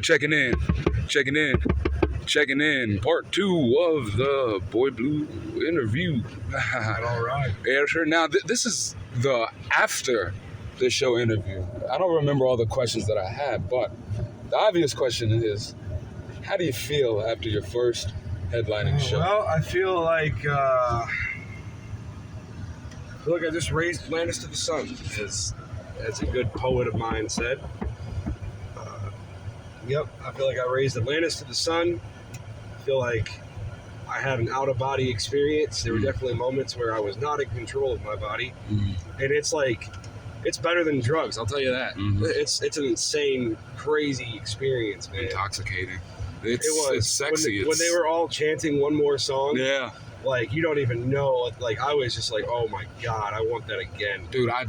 Checking in. Part 2 of the Boy Blue interview. All right. Yeah, sure. Now, this is the after the show interview. I don't remember all the questions that I had, but the obvious question is, how do you feel after your first headlining show? Well, I feel like, I just raised Atlantis to the sun, as a good poet of mine said. Yep, I feel like I raised Atlantis to the sun. I feel like I had an out-of-body experience. There were definitely moments where I was not in control of my body. And it's like, it's better than drugs, I'll tell you that. It's an insane, crazy experience, man. Intoxicating. It was. It's sexy. When they were all chanting one more song. Yeah. Like, you don't even know. Like, I was just like, oh my God, I want that again. Dude, I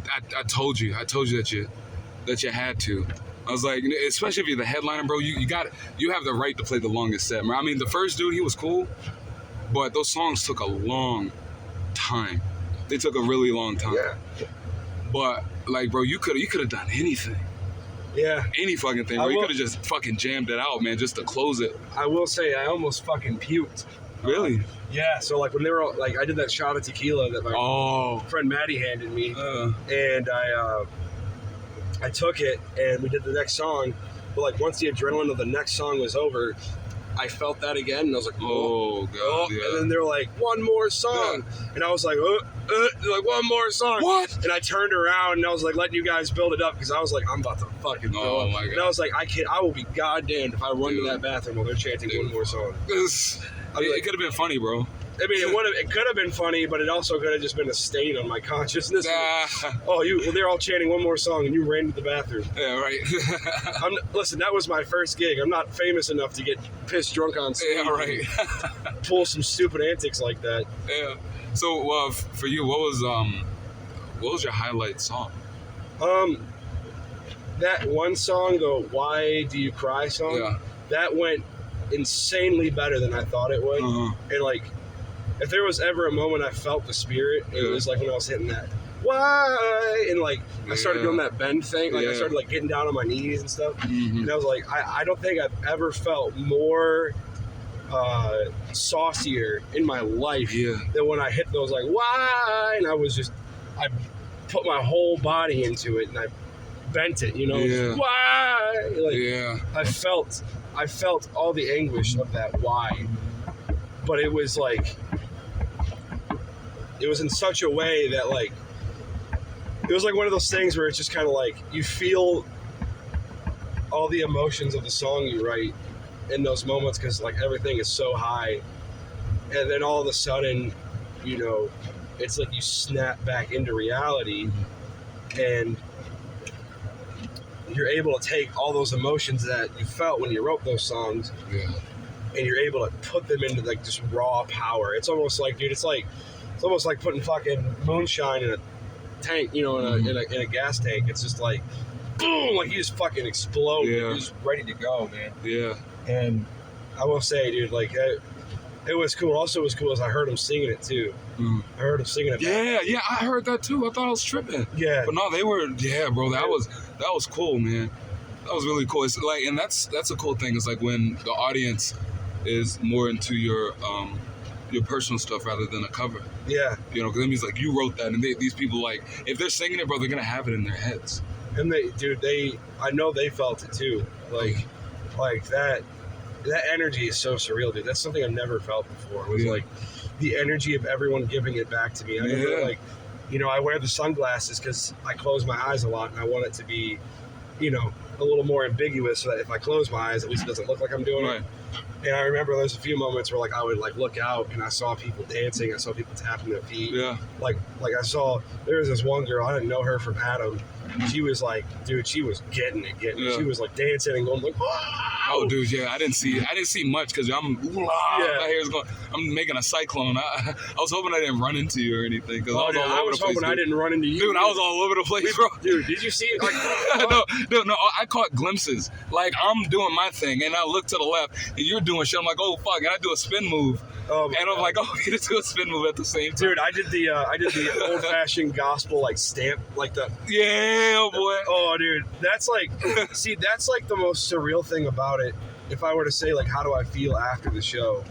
told you that you had to. I was like, especially if you're the headliner, bro, you have the right to play the longest set, man. I mean, the first dude, he was cool, but those songs took a long time. They took a really long time. Yeah. But like, bro, you could have done anything. Yeah. Any fucking thing, bro. You could have just fucking jammed it out, man, just to close it. I will say, I almost fucking puked. Really? Yeah. So like when they were all, like, I did that shot of tequila that my friend Maddie handed me, and I took it and we did the next song, but like once the adrenaline of the next song was over, I felt that again and I was like, oh God, yeah. And then they're like, one more song, and I was like, like one more song. What? And I turned around and I was like letting you guys build it up because I was like, I'm about to fucking throw up. My God. And I was like, I will be goddamn if I run to that bathroom while they're chanting one more song. It could have been funny, bro. I mean, it could have been funny, but it also could have just been a stain on my consciousness. They're all chanting one more song, and you ran to the bathroom. Yeah, right. Listen, that was my first gig. I'm not famous enough to get pissed drunk on stage. Yeah, right. Pull some stupid antics like that. Yeah. So, for you, what was your highlight song? That one song, the "Why Do You Cry" song, that went insanely better than I thought it would, and like. If there was ever a moment I felt the spirit, it was like when I was hitting that why, and like I started doing that bend thing, like I started like getting down on my knees and stuff, and I was like, I don't think I've ever felt more saucier in my life than when I hit those like why, and I put my whole body into it and I bent it, why, like I felt all the anguish of that why, but it was like. It was in such a way that, like, it was like one of those things where it's just kind of like you feel all the emotions of the song you write in those moments because, like, everything is so high. And then all of a sudden, it's like you snap back into reality and you're able to take all those emotions that you felt when you wrote those songs and you're able to put them into, like, just raw power. It's almost like, dude, it's almost like putting fucking moonshine in a tank, in a gas tank. It's just like, boom, like you just fucking explode. Yeah. You're just ready to go, man. Yeah. And I will say, dude, like, it was cool. Also, it was cool as I heard him singing it too. I heard him singing it. Yeah, I heard that too. I thought I was tripping. Yeah. But no, they were, bro, that was cool, man. That was really cool. It's like, and that's a cool thing. It's like when the audience is more into your personal stuff rather than a cover. Yeah. Because that means, like, you wrote that, and these people, like, if they're singing it, bro, they're going to have it in their heads. And I know they felt it, too. Like that energy is so surreal, dude. That's something I've never felt before. It was, like, the energy of everyone giving it back to me. I remember, like, I wear the sunglasses because I close my eyes a lot, and I want it to be, a little more ambiguous so that if I close my eyes, at least it doesn't look like I'm doing it. And I remember there's a few moments where, like, I would, like, look out and I saw people dancing. I saw people tapping their feet. Yeah. Like I saw, there was this one girl, I didn't know her from Adam. She was like, dude, she was getting it. She was, like, dancing and going, like, oh, dude, yeah. I didn't see much because my hair's going. I'm making a cyclone. I was hoping I didn't run into you or anything. Cause I was hoping I didn't run into you. Dude, I was all over the place, bro. Dude, did you see it? Like, no, I caught glimpses. Like, I'm doing my thing, and I look to the left, and you're doing shit. I'm like, oh, fuck, and I do a spin move. And I'm like, oh, we just do a spin move at the same time. Dude, I did the old fashioned gospel like stamp, like the yeah, boy. Oh, dude, that's like, see, that's like the most surreal thing about it. If I were to say like, how do I feel after the show?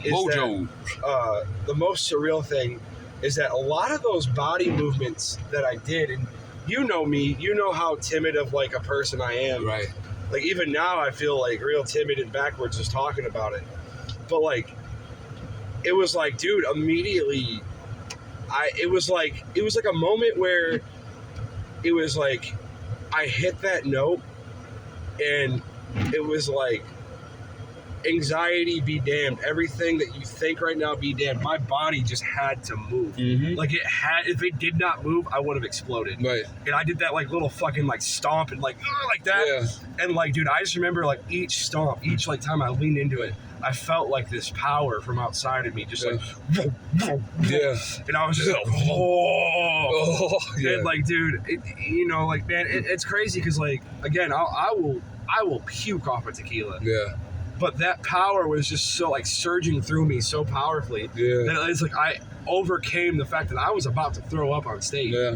Is Mojo. that the most surreal thing is that a lot of those body movements that I did, and you know me, you know how timid of like a person I am. Right. Like even now I feel like real timid and backwards just talking about it. But like, it was like, dude, immediately, it was like a moment where it was like, I hit that note and it was like, anxiety be damned. Everything that you think right now be damned. My body just had to move. Mm-hmm. Like it had, if it did not move, I would have exploded. Right. And I did that like little fucking like stomp and like that. Yeah. And like, dude, I just remember like each stomp, each like time I leaned into it, I felt like this power from outside of me, just like, yeah. And I was just like, oh, yeah. And like, dude, you know, like, man, it's crazy because like, again, I will puke off of tequila. Yeah. But that power was just so like surging through me so powerfully that it's like I overcame the fact that I was about to throw up on stage. Yeah.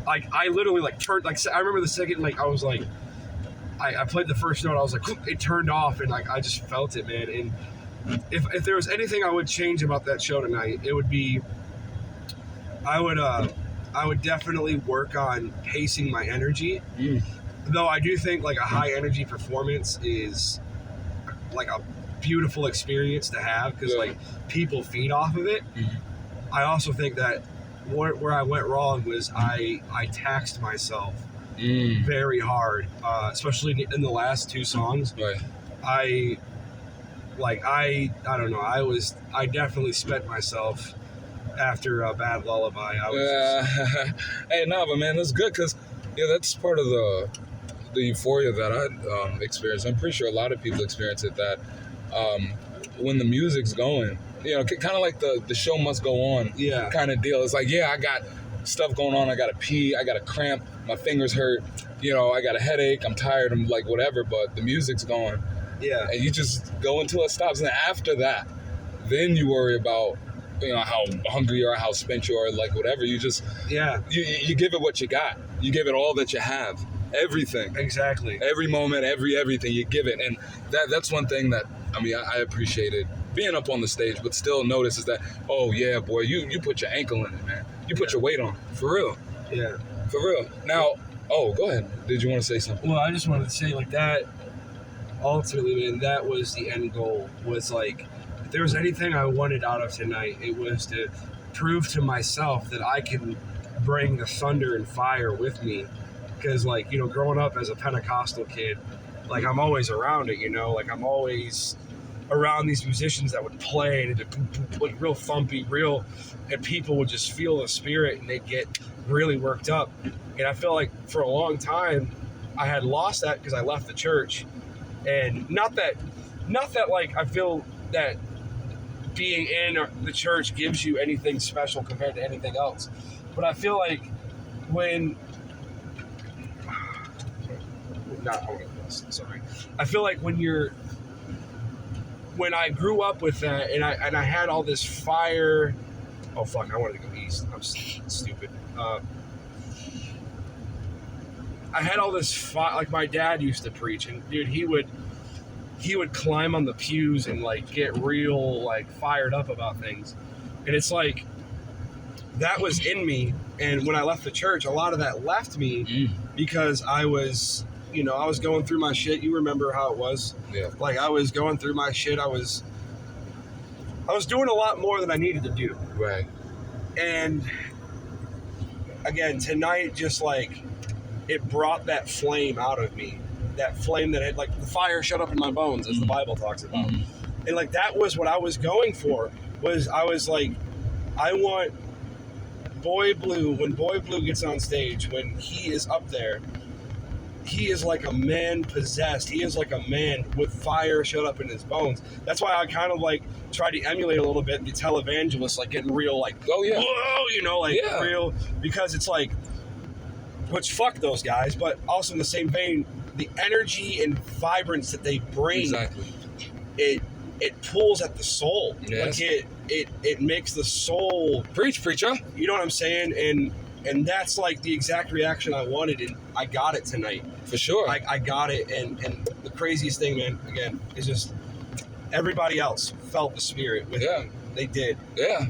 Like I literally like turned, like I remember the second, like I was like, I played the first note, I was like, it turned off and like I just felt it, man. And if there was anything I would change about that show tonight, it would be I would definitely work on pacing my energy. Though I do think like a high energy performance is like a beautiful experience to have because like people feed off of it. I also think that where I went wrong was I taxed myself very hard, especially in the last two songs. Right. I don't know. I definitely spent myself after a Bad Lullaby. Hey, no, but man, that's good because that's part of the euphoria that I experienced. I'm pretty sure a lot of people experience it, that when the music's going, kind of like the show must go on kind of deal. It's like, I got stuff going on. I got to pee. I got a cramp. My fingers hurt. I got a headache. I'm tired. I'm like, whatever, but the music's going. Yeah. And you just go until it stops. And after that, then you worry about, how hungry you are, how spent you are, like whatever. You just, you give it what you got. You give it all that you have. Everything. Exactly. Every moment, everything you give it. And that's one thing that, I appreciated being up on the stage, but still notice is that, oh yeah, boy, you put your ankle in it, man. You put your weight on it. For real. Yeah. For real. Now, go ahead. Did you want to say something? Well, I just wanted to say like that, ultimately, man, that was the end goal, was like, if there was anything I wanted out of tonight, it was to prove to myself that I can bring the thunder and fire with me. Because, like, growing up as a Pentecostal kid, like, I'm always around it, like, I'm always around these musicians that would play and it'd like real thumpy, and people would just feel the spirit and they'd get really worked up. And I feel like for a long time I had lost that because I left the church. And not that like I feel that being in the church gives you anything special compared to anything else. But I feel like I feel like when I grew up with that and I had all this fire. Oh fuck! I wanted to go east. I'm stupid. I had all this fire. Like my dad used to preach, and dude, he would climb on the pews and like get real like fired up about things. And it's like that was in me. And when I left the church, a lot of that left me because I was going through my shit. You remember how it was? Yeah. Like I was going through my shit. I was doing a lot more than I needed to do. Right. And again, tonight, just like it brought that flame out of me. That flame that had like the fire shut up in my bones, as the Bible talks about. And like that was what I was going for. I was like, I want Boy Blue, when Boy Blue gets on stage, when he is up there, he is like a man possessed. He is like a man with fire shut up in his bones. That's why I kind of like tried to emulate a little bit the televangelists, like getting real, like, oh yeah, whoa, real, because it's like, which fuck those guys, but also in the same vein, the energy and vibrance that they bring, it pulls at the soul. Yes. Like it makes the soul Preacher. You know what I'm saying? And that's like the exact reaction I wanted, and I got it tonight. For sure. I got it, and the craziest thing, man, again, is just everybody else felt the spirit with me. They did. Yeah.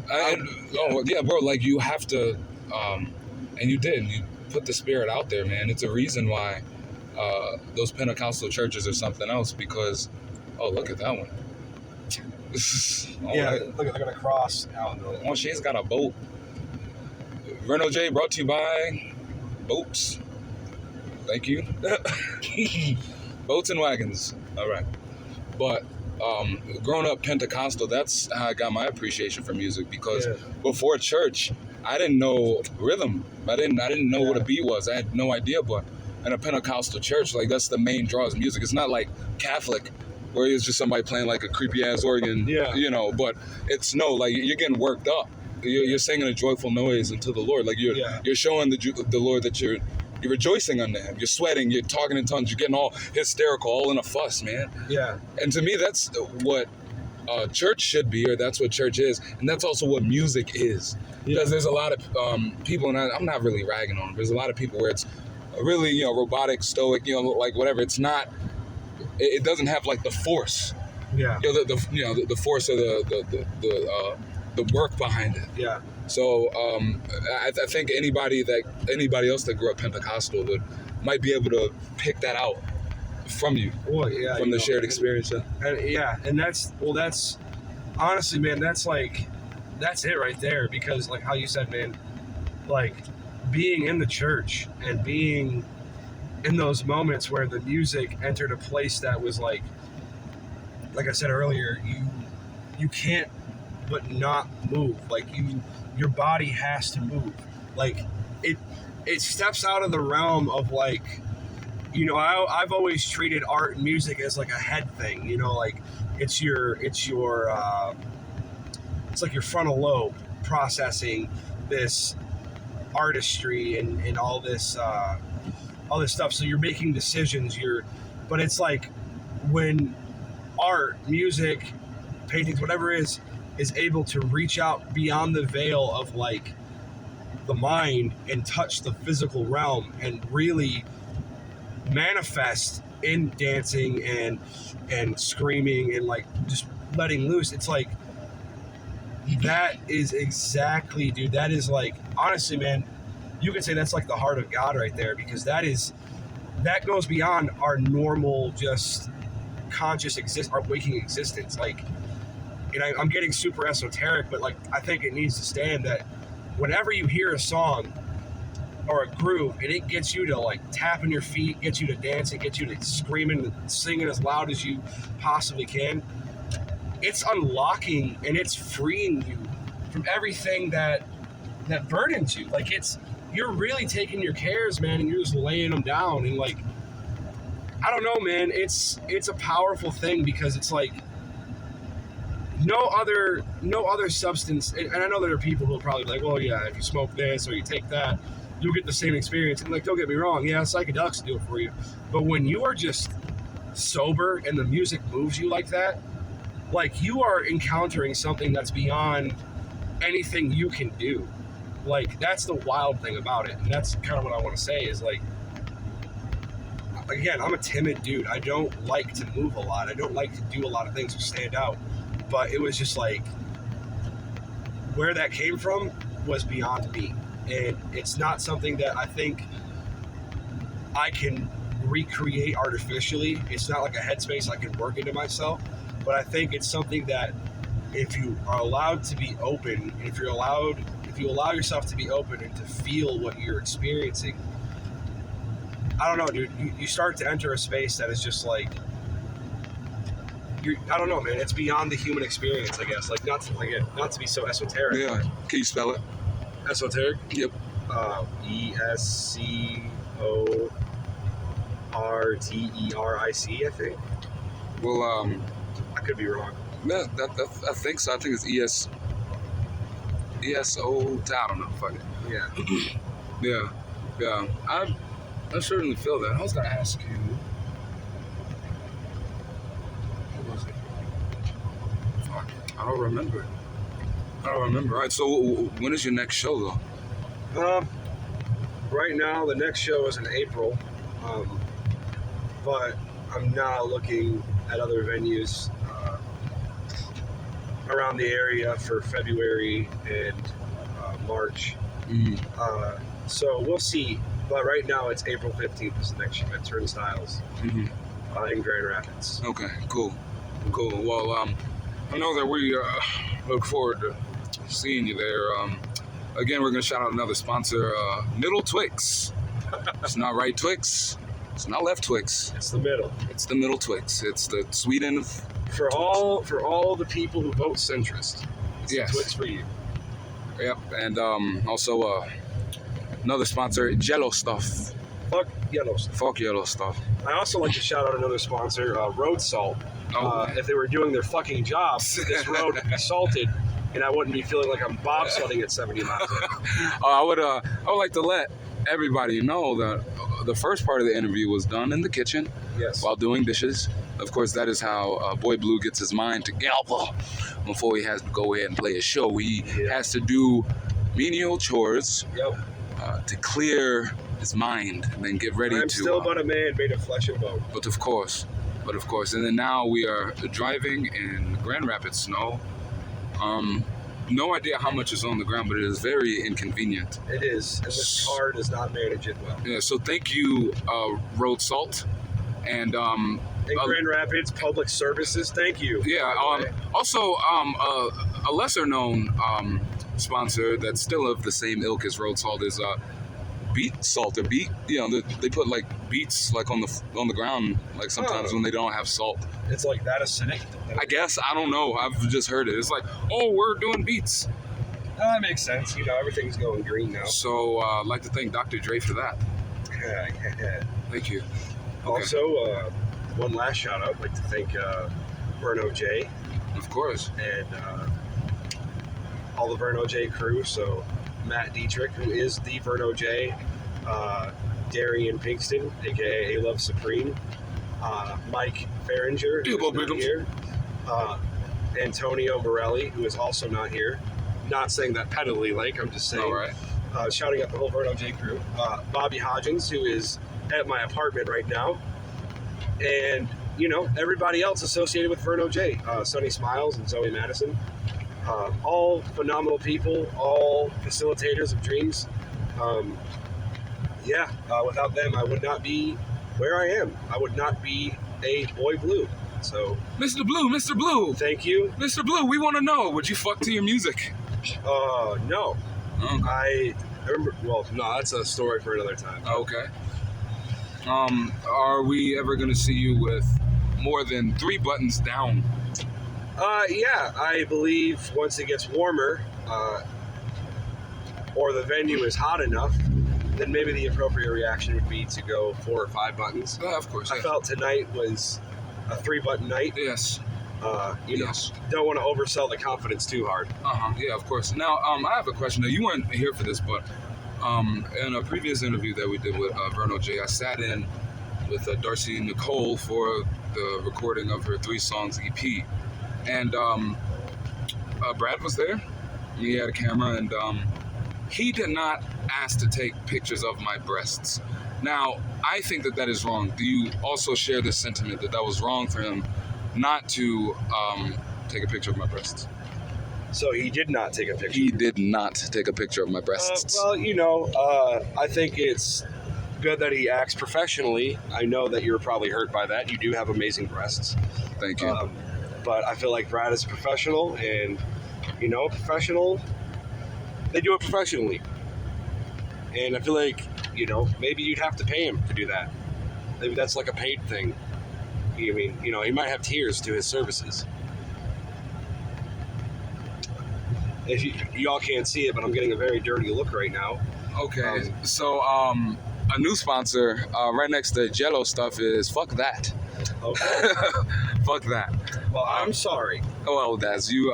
Bro, like you have to, and you did. You put the spirit out there, man. It's a reason why those Pentecostal churches are something else, because, look at that one. Look, I got a cross out. She's got a boat. Verno Jay brought to you by Boats. Thank you. Boats and wagons. All right. But growing up Pentecostal, that's how I got my appreciation for music, because before church, I didn't know rhythm. I didn't know what a beat was. I had no idea. But in a Pentecostal church, like, that's the main draw is music. It's not like Catholic, where it's just somebody playing like a creepy ass organ. You know. But it's like you're getting worked up. You're singing a joyful noise unto the Lord. Like you're showing the Lord that you're rejoicing unto Him. You're sweating. You're talking in tongues. You're getting all hysterical, all in a fuss, man. Yeah. And to me, that's what church should be, or that's what church is, and that's also what music is. Because there's a lot of people, and I'm not really ragging on them. There's a lot of people where it's really, robotic, stoic, like whatever. It's not. It doesn't have like the force. Yeah. The force of the work behind it. Yeah. So I think anybody else that grew up Pentecostal might be able to pick that out from you. Well, yeah, from the shared experience. And that's honestly, man, that's it right there. Because like how you said, man, like being in the church and being in those moments where the music entered a place that was like I said earlier, you can't but not move. Like your body has to move. Like it steps out of the realm of like, I've always treated art and music as like a head thing, like it's like your frontal lobe processing this artistry and all this stuff. So you're making decisions, but it's like when art, music, paintings, whatever is able to reach out beyond the veil of like the mind and touch the physical realm and really manifest in dancing and screaming and like just letting loose. It's like that is exactly, dude, that is like, honestly, man, you could say that's like the heart of God right there, because that goes beyond our normal just conscious our waking existence. Like, and I'm getting super esoteric, but like I think it needs to stand that whenever you hear a song or a groove and it gets you to like tapping your feet, gets you to dancing, gets you to screaming and singing as loud as you possibly can, it's unlocking and it's freeing you from everything that burdens you. Like you're really taking your cares, man, and you're just laying them down. And like, I don't know, man, it's a powerful thing, because it's like no other substance. And I know there are people who will probably be like, well, yeah, if you smoke this or you take that, you'll get the same experience. And like, don't get me wrong, yeah, psychedelics do it for you. But when you are just sober and the music moves you like that, like you are encountering something that's beyond anything you can do. Like, that's the wild thing about it. And that's kind of what I want to say is like, again, I'm a timid dude. I don't like to move a lot. I don't like to do a lot of things to stand out. But it was just like, where that came from was beyond me. And it's not something that I think I can recreate artificially. It's not like a headspace I can work into myself. But I think it's something that if you are allowed to be open, if you allow yourself to be open and to feel what you're experiencing, I don't know, dude, you start to enter a space that is just like, I don't know, man, it's beyond the human experience, I guess. Like, not to be so esoteric. Yeah. Can you spell it? Esoteric? Yep. ESCORTERIC, I think. Well, I could be wrong. Yeah, I think so. I think it's ESO. I don't know. Fuck it. Yeah. Yeah. I certainly feel that. I was gonna ask you. What was it? don't remember. All right, so when is your next show, though? Right now, the next show is in April, but I'm now looking at other venues around the area for February and March. So we'll see. But right now, it's April 15th is the next show at Turnstiles in Grand Rapids. Okay, cool. Well, I know that we look forward to seeing you there. Again, we're going to shout out another sponsor, Middle Twix. It's not right Twix. It's not left Twix. It's the middle. It's the middle Twix. It's the sweet end of for all the people who vote centrist. It's yes. the Twix for you. Yep, and also another sponsor, Jello Stuff. Fuck yellow stuff. Fuck yellow stuff. I also like to shout out another sponsor, Road Salt. Oh. If they were doing their fucking job, this road would be salted, and I wouldn't be feeling like I'm bobsledding at 70 miles an hour. I would like to let everybody know that the first part of the interview was done in the kitchen while doing dishes. Of course, that is how Boy Blue gets his mind together before he has to go ahead and play a show. He has to do menial chores to clear his mind and then get ready I'm to... still but a man made of flesh and bone. But of course. And then now we are driving in Grand Rapids snow. No idea how much is on the ground, but it is very inconvenient. It is. And this car does not manage it well. Yeah, so thank you, Road Salt. And Grand Rapids Public Services, thank you. Yeah, also a lesser known sponsor that's still of the same ilk as Road Salt is Beet Salt or Beet. You know, they put like beets like on the ground like sometimes when they don't have salt. It's like that acidic. I guess, I don't know. I've just heard it. It's like, oh, we're doing beets. That makes sense. You know, everything's going green now. So I'd like to thank Dr. Dre for that. Thank you. Okay. Also, one last shout out. I'd like to thank Verno Jay. Of course. And all the Verno Jay crew. So Matt Dietrich, who is the Verno Jay, Darian Pinkston, aka A Love Supreme, Mike Farringer, who is not here, Antonio Morelli, who is also not here. Not saying that pettily, like, I'm just saying. All right. Shouting out the whole Verno J crew. Bobby Hodgins, who is at my apartment right now. And, you know, everybody else associated with Verno J. Sonny Smiles and Zoe Madison. All phenomenal people, all facilitators of dreams. Without them, I would not be where I am. I would not be a Boy Blue. So, Mr. Blue. Thank you. Mr. Blue, we want to know, would you fuck to your music? No. Okay. I remember, well, no, that's a story for another time. Okay. Are we ever going to see you with more than 3 buttons down? Yeah, I believe once it gets warmer, or the venue is hot enough, then maybe the appropriate reaction would be to go 4 or 5 buttons. Of course. I felt tonight was a 3-button night. Yes. You know, don't want to oversell the confidence too hard. Yeah, of course. Now, I have a question. Now, you weren't here for this, but in a previous interview that we did with Verno Jay, I sat in with Darcy Nicole for the recording of her 3 songs EP. And Brad was there. He had a camera, and he did not ask to take pictures of my breasts. Now, I think that is wrong. Do you also share this sentiment that was wrong for him not to take a picture of my breasts? So he did not take a picture? He did not take a picture of my breasts. Well, you know, I think it's good that he acts professionally. I know that you're probably hurt by that. You do have amazing breasts. Thank you. But I feel like Brad is a professional, and, you know, they do it professionally. And I feel like, you know, maybe you'd have to pay him to do that. Maybe that's like a paid thing. I mean, you know, he might have tiers to his services. If y'all can't see it, but I'm getting a very dirty look right now. Okay, so a new sponsor right next to Jello Stuff is Fuck That. Okay. Fuck that. Well, I'm sorry. Well, as you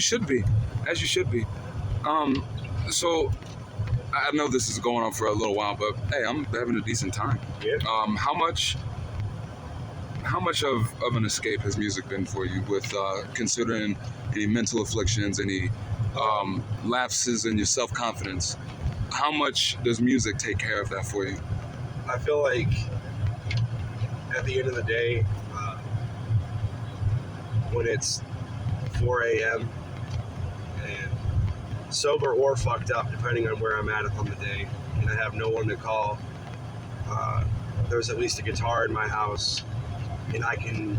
should be. As you should be. So I know this is going on for a little while, but hey, I'm having a decent time. Yeah. How much how much of an escape has music been for you with considering any mental afflictions, any lapses in your self-confidence? How much does music take care of that for you? I feel like at the end of the day, when it's 4 a.m. and sober or fucked up, depending on where I'm at on the day, and I have no one to call, there's at least a guitar in my house, and I can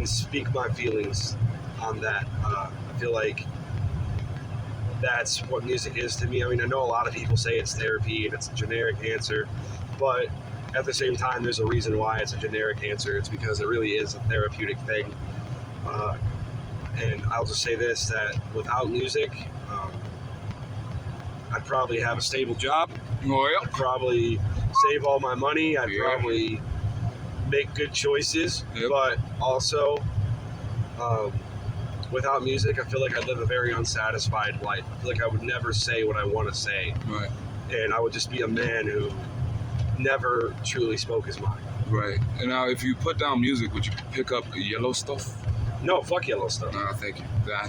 speak my feelings on that. I feel like that's what music is to me. I mean, I know a lot of people say it's therapy and it's a generic answer, but at the same time, there's a reason why it's a generic answer. It's because it really is a therapeutic thing. And I'll just say this, that without music, I'd probably have a stable job. Oh, yeah. I'd probably save all my money. I'd probably make good choices. Yep. But also, without music, I feel like I live a very unsatisfied life. I feel like I would never say what I want to say. Right. And I would just be a man who never truly spoke his mind. Right. And now, if you put down music, would you pick up yellow stuff? No, fuck yellow stuff. No, thank you. I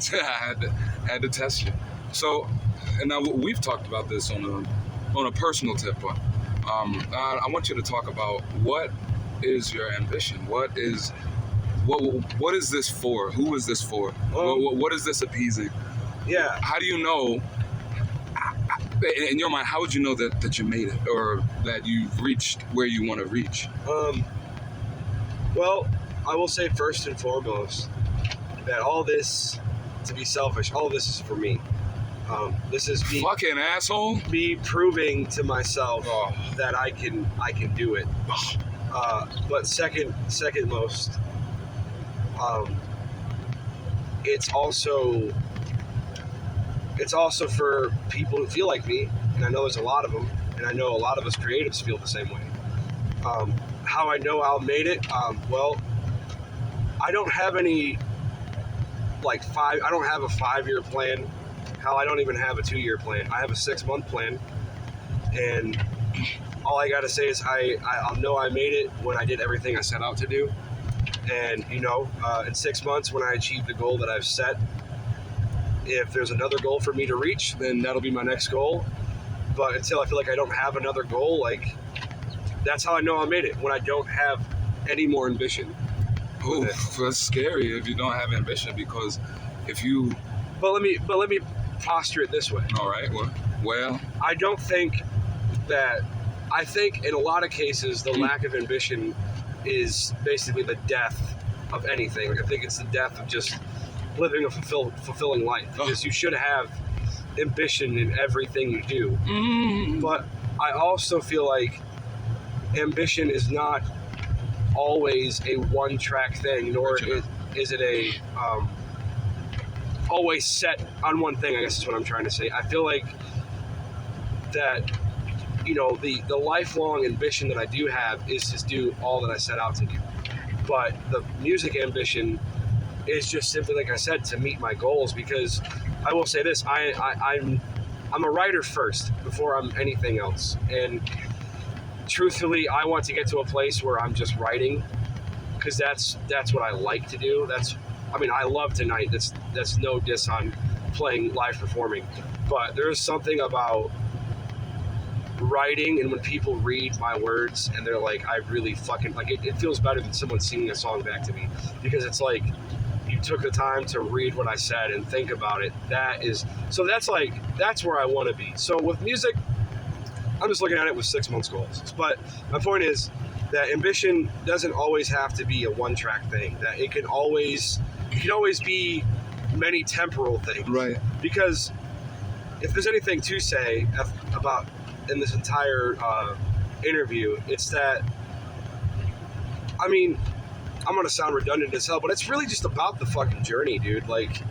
had to test you. So, and now we've talked about this on a personal tip, but I want you to talk about what is your ambition? What is this for? Who is this for? What is this appeasing? Yeah. How do you know? In your mind, how would you know that you made it or that you've reached where you want to reach? Well, I will say first and foremost that all this, to be selfish, all this is for me. This is me. Fucking asshole. Me proving to myself that I can do it. But second most, it's also for people who feel like me, and I know there's a lot of them, and I know a lot of us creatives feel the same way. How I know I made it? Well, I don't have any I don't have a 5-year plan. Hell, I don't even have a 2-year plan. I have a 6-month plan, and all I gotta say is I'll know I made it when I did everything I set out to do. And in 6 months, when I achieve the goal that I've set, if there's another goal for me to reach, then that'll be my next goal. But until I feel like I don't have another goal, that's how I know I made it, when I don't have any more ambition. Oh, that's scary if you don't have ambition, because if you... But let me posture it this way. All right, well... I don't think that... I think in a lot of cases, the lack of ambition is basically the death of anything. I think it's the death of just living a fulfilling life, because you should have ambition in everything you do. Mm-hmm. But I also feel like ambition is not always a one-track thing, nor is it a always set on one thing, I guess is what I'm trying to say. I feel like that the lifelong ambition that I do have is to do all that I set out to do. But the music ambition is just simply, like I said, to meet my goals, because I will say this, I'm a writer first before I'm anything else. And truthfully, I want to get to a place where I'm just writing, because that's what I like to do. I love tonight. That's no diss on playing live performing, but there is something about writing, and when people read my words and they're like, I really fucking it feels better than someone singing a song back to me, because it's like you took the time to read what I said and think about it. That's where I want to be. So with music, I'm just looking at it with 6 months goals. But my point is that ambition doesn't always have to be a one-track thing. That it can always be many temporal things. Right. Because if there's anything to say about in this entire interview, it's that, I'm gonna sound redundant as hell, but it's really just about the fucking journey, dude.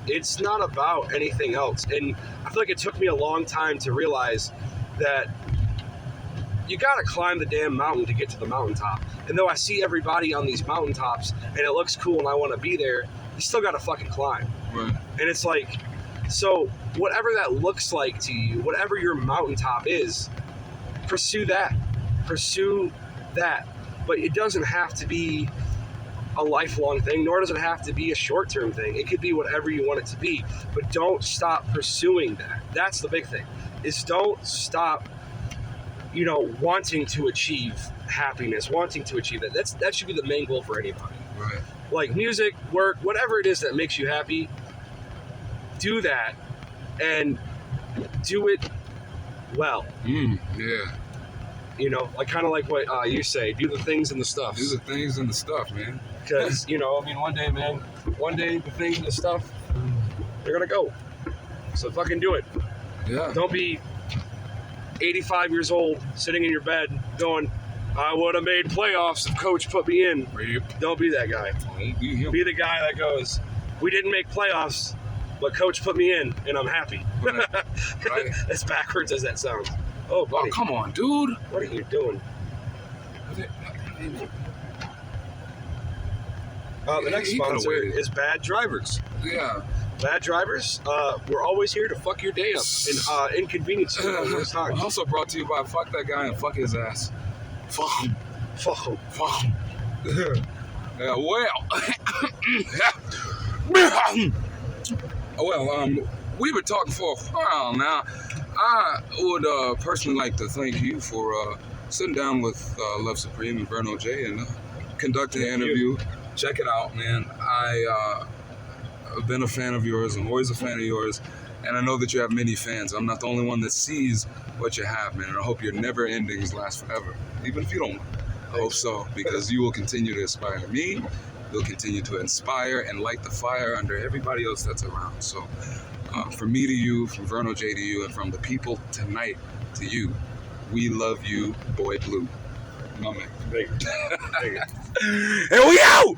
It's not about anything else. And I feel like it took me a long time to realize that you gotta climb the damn mountain to get to the mountaintop. And though I see everybody on these mountaintops and it looks cool and I want to be there, you still gotta fucking climb. Right. And it's like, so whatever that looks like to you, whatever your mountaintop is, pursue that. but it doesn't have to be a lifelong thing, nor does it have to be a short-term thing. It could be whatever you want it to be, but don't stop pursuing that. That's the big thing, is don't stop, wanting to achieve happiness, wanting to achieve that. That should be the main goal for anybody. Right. Like music, work, whatever it is that makes you happy, do that, and do it well. Yeah. Like kind of like what you say, do the things and the stuff. Do the things and the stuff, man. Because, one day the things and the stuff, they're going to go. So fucking do it. Yeah. Don't be 85 years old, sitting in your bed, going, I would have made playoffs if coach put me in. Don't be that guy. Be the guy that goes, we didn't make playoffs, but coach put me in, and I'm happy. Right. As backwards as that sounds. Oh, buddy. Oh, come on, dude. What are you doing? The next sponsor is Bad Drivers. Yeah. Bad Drivers, we're always here to fuck your day up and inconvenience you at those times. Also brought to you by Fuck That Guy and Fuck His Ass. Fuck him. Fuck him. Fuck him. Yeah, we've been talking for a while now. I would personally like to thank you for sitting down with Love Supreme and Verno Jay and conducting an interview. Check it out, man. I've been a fan of yours. I'm always a fan of yours. And I know that you have many fans. I'm not the only one that sees what you have, man. And I hope your never endings last forever. Even if you don't. I hope so, because you will continue to inspire me. You'll continue to inspire and light the fire under everybody else that's around. So from me to you, from Verno Jay to you, and from the people tonight to you, we love you, Boy Blue. My man. Thank you. And we out!